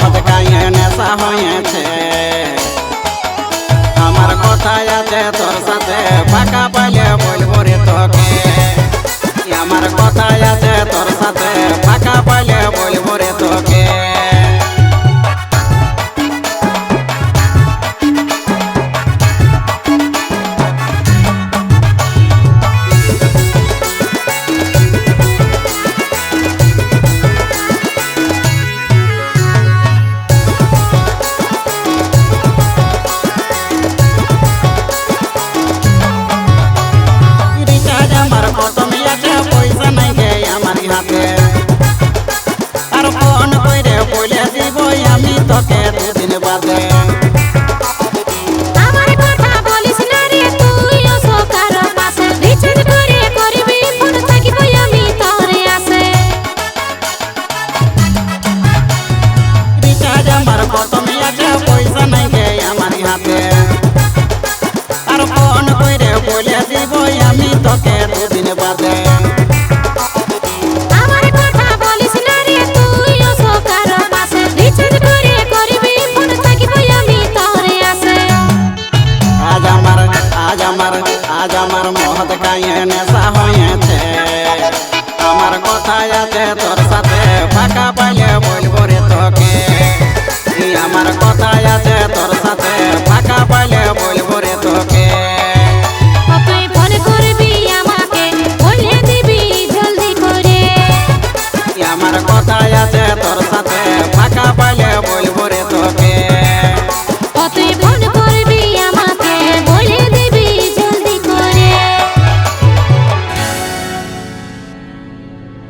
মদ খাইয়ে নেশা হয়েছে। আমার কথা আছে তোর সাথে ফাঁকা পাইলে বলবো রে তোকে। আমার কথা আছে তোর সাথে ফাঁকা পাইলে বলবো রে তোকে। আর ফোন করে বলে দিব আমি তোকে দুদিন বাদে। আমার কথা বলিস না রে তুই অসকার পাশে রিচার্জ করে করবি ফোন থাকিব আমি তোরে আসে। রিচার্জ আমার প্রথমে আছে পয়সা নাই গে আমার হাতে। আর ফোন করে বলে দিব আমি তোকে দুদিন বাদে। আজ আমার মদ খাইয়ে নেশা হয়েছে। আমার কথা আছে তোর সাথে ফাঁকা পাইলে বলবো রে তোকে। আমার কথা আছে তোর সাথে ফাঁকা পাইলে বলবো রে তোকে। তুই ফোন করবি আমাকে বলে দিবি জলদি করে। আমার কথা আছে তোর সাথে ফাঁকা পাইলে বলবো